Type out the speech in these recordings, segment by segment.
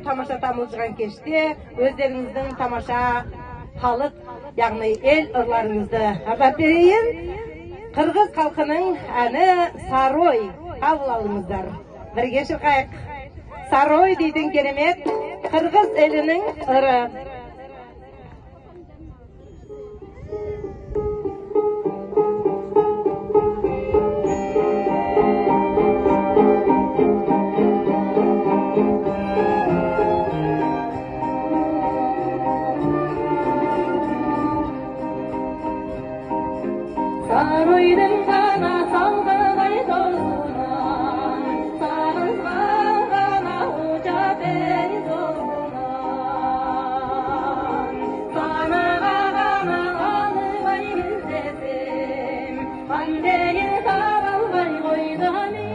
Тамаша тамылжыған кеште өздеріңіздің тамаша халық, яғни ел ырларыңызды арнап берейін. Қырғыз халқының әні Сарой қабыл алыңыздар. Бірге шырқайық. Сарой дейтін керемет қырғыз елінің ыры. Saroy'dan sana salgınay dolgunan, sarılgan gana uca bey dolgunan. Sana gana alıbay bildesim, andeyin sarılbay koydani.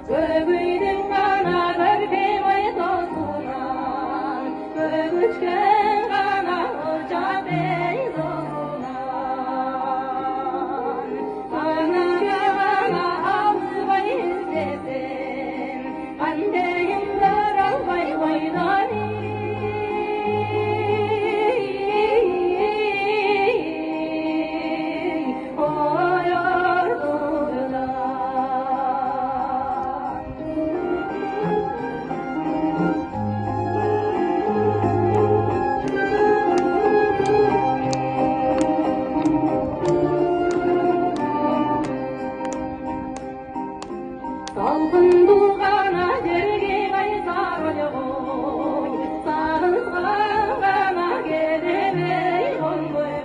Bögüydün gana görpey oydosunan, bögüçken gana uca bey dolgunan. Sana gana alıbay izlesin, andeyin daralbay koydani. Salgın bulgana жерге кайсар ойгой, сагынсаң гана келебей коңгойгой.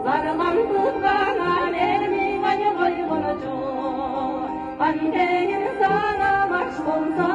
Зармансыз гана мени койгону жок, андейин сага баш болсо